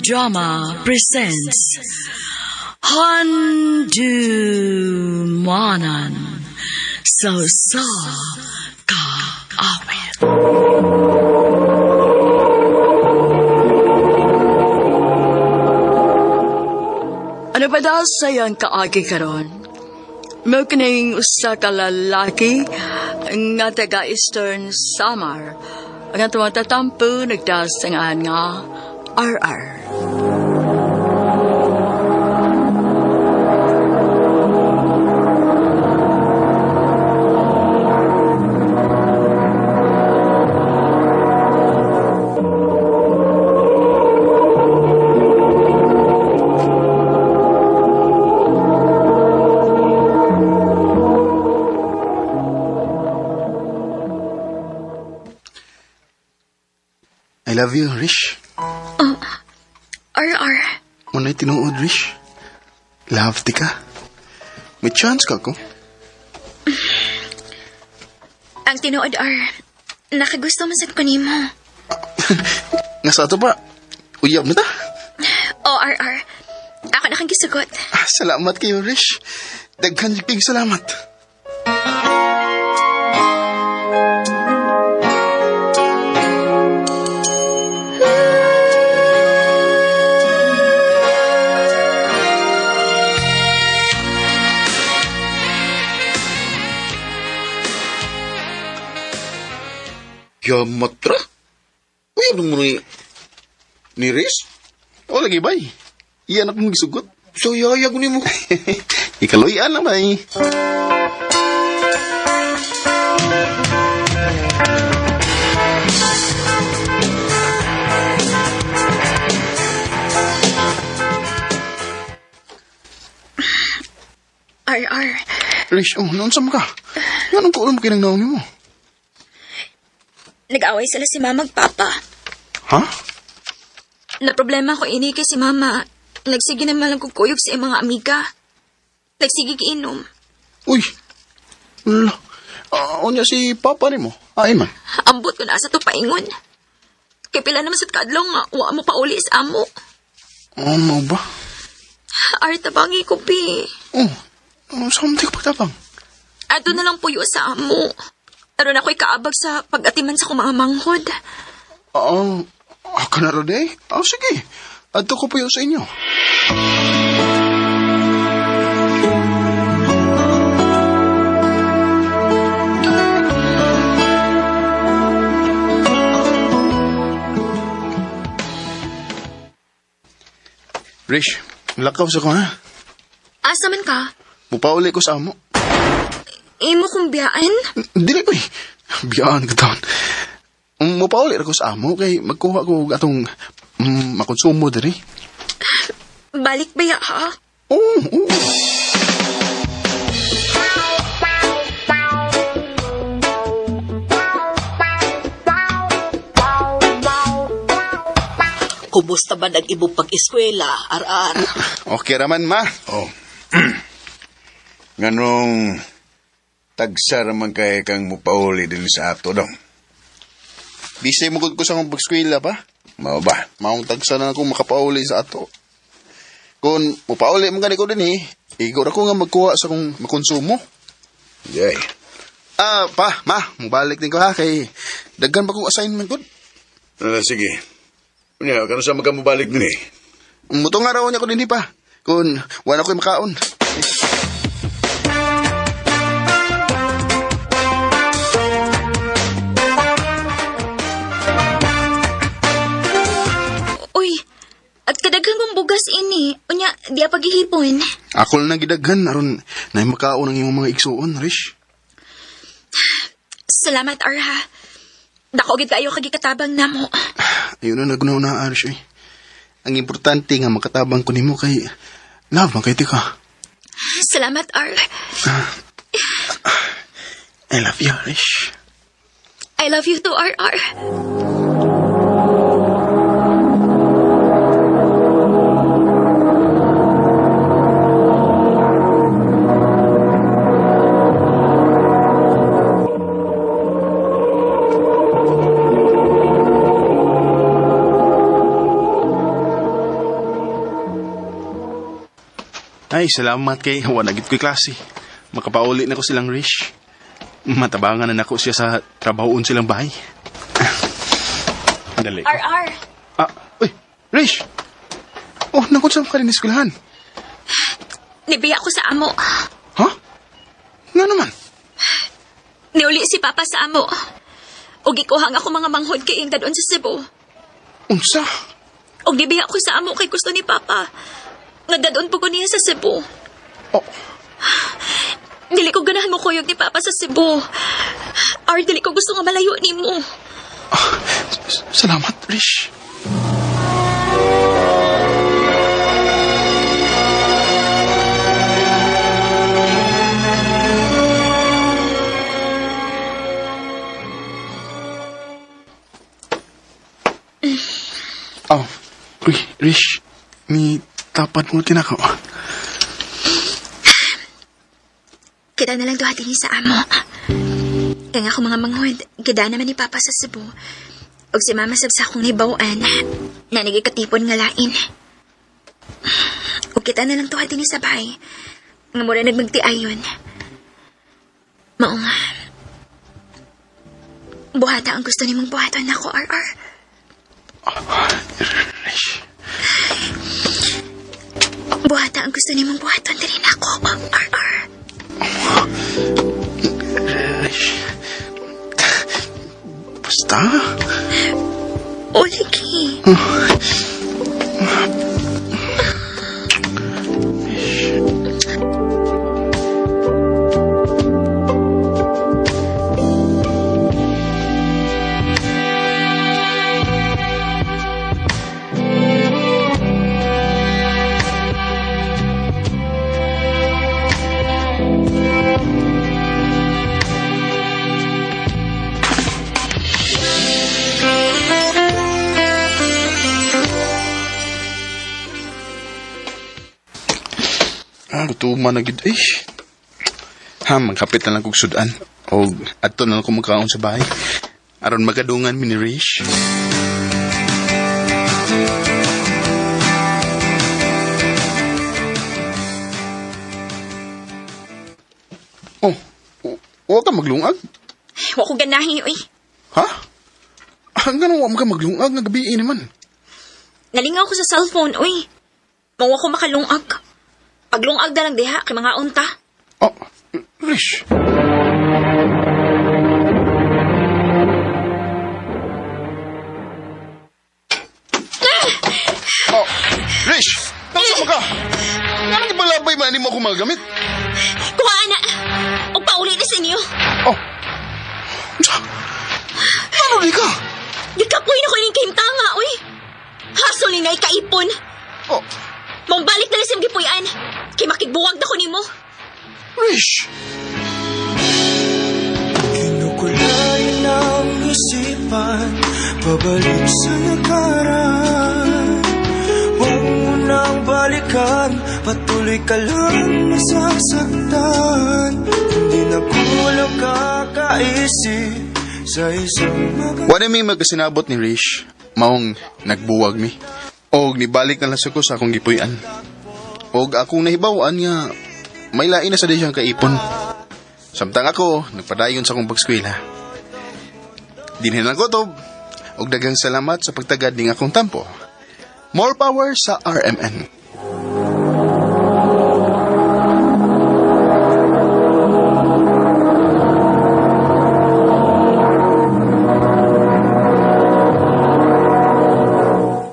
Drama presents Handumanan Sa Kaawit. Ano ba daw sayang kaagi karon? Mo kining usa ka lalaki nga taga Eastern Samar. Ang atong tatampo nagdasangan nga RR. I love you, Rish. RR. Unay tinuod, Rish. Love ti ka. May chance ka ko. Ang tinuod, R. Nakagusto man sad ko nimo. Nga sa ato pa, uyab na ta. O, RR. Ako na kang gisugot. Salamat kayo, Rish. Daghan jigpig salamat. Yamatra? Uyab nung muna ni Rish? O lagi bay. Iyan akong gisugot. So yayag ni mo. Ikaloyan na bay. RR. Rish, naonsam ka? Yan ang kuulam kinang naon mo. Nag-away sila si Mama ug Papa. Ha? Na problema ko ini kay si Mama. Nagsige naman lang kukuyog sa mga amiga. Nagsige giinom. Uy. Wala. Unya si Papa ni mo. Ay man. Ambot ko na sa to paingon. Kay pila naman sa kadlaw nga wa mo pa uli sa amo. Ano ba? Tabangi ko, pi. Saan di ka pagtabang? Ato na lang puyo sa amo. Aron ako'y kaabag sa pag-atiman sa kumanga manghod. Ka na rin eh? Sige. Adto ko po yun sa inyo. Rish, lakaw sa ko ha? Asa man ka? Mupauli ko sa amo. Imo kong biyaan? Dili ko eh. Biyaan ka taon. Mupauli ko sa amo kay magkuha ko atong makonsumo diri. Balik ba ya, ha? Oo. Kumusta ba nag-ibong pag-eskwela, RR? Okay raman, ma. Nganong tagsa raman kay kang mupauli din sa ato dong. Bisay mugod ko sa akong pag-eskwela pa. Mao ba? Maong tagsa na akong makapauli sa ato. Kung mupauli mo gani ko din eh, igor ako nga magkuha sa akong makonsumo. Yay. Pa, ma, mubalik din ko ha, kay daghan pa kong assignment good. Sige. Unya, kano sa magkamubalik din eh? Mutong nga raw niya ko din pa. Kung wala ko'y makaon. Uy, at kadaghang kong bugas ini. Unya, di paghihipon. Ako lang nagidaghan, aron na makaon ang iyong mga igsuon, Rish. Salamat, Arha. Dako gid kayo kagikatabang namo. Ayun na nagunaw na, Rish eh. Ang importante nga makatabang ko nimo kay love man kay ti ka. Salamat, Ar. I love you, Rish. I love you too, RR. Ay, salamat kay wanagit ko'y klase. Makapauli na ko silang Rish. Matabangan na nako siya sa trabahoon silang bahay. Dali. RR, Uy, Rish! Oh, nakot sa ka rin eskwelahan. nibiya ko sa amo. Ha? Nga naman. Niuli si Papa sa amo. Og ikuhang ako mga manghod kay ing dadon sa Cebu. Unsa? Og nibiya ko sa amo kay gusto ni Papa. Nga dadon po ko niya sa Cebu. Oh, Dili ko ganahan mo kuyog ni Papa sa Cebu. Dili ko gusto nga malayo ni mo. salamat, Rish. Oh, uy, Rish. May tapad mo tinako. Kita na lang duhatin ni sa amo. Kaya nga ako mga manghod, gida naman ni Papa sa Cebu. Og si Mama sabsa akong nibawaan na nagikatipon nga lain. Og kita na lang duhatin ni sa bahay. Nga mura nagmagtiayon. Mao nga. Buhata ang gusto ni mong buhaton ako, RR. Rish. Buhata ang gusto ni mong buhaton din ako, RR. Rish. Basta? O, lagi. Gutuman na gid. Magkapit na lang kong sudan. O, ato na lang kong magkaon sa bahay. Aron magadungan mi ni Rish. Oh, huwag ka maglungag. Wa ko ganahin, uy. Ha? Hanggang huwag ka maglungag nga gabi naman. Nalingaw ko sa cellphone, uy. Mawa ko makalungag. Paglungag na lang diha, kay mga unta. Oh, Rish. Oh, Rish! Nasaan ka? Anong ibalabay man mo ako magamit? Kuha na! O pauli na sa inyo. Oh, ano di ka? Gikapoy na ko yung kahimtanga, uy. Hasol ni na ikaipon. Oh, Mong balik na lang sa gipuyan. Kay makigbuwag na ko ni mo. Rish! Kinukulay ng isipan, pabalik sa nakaraan. Huwag mo nang balikan, patuloy ka lang masasaktan. Hindi na kulang kakaisip sa isang Wala may magkasinabot ni Rish. Maong nagbuwag mi. Og nibalik na lang sa ko sa akong gipuyan. Og akong nahibawaan nga may lain na sa siyang kaipon. Samtang ako, nagpadayon sa akong pagskwela. Dinhin ang kutob. Og daghang salamat sa pagtagad ning akong tampo. More power sa RMN.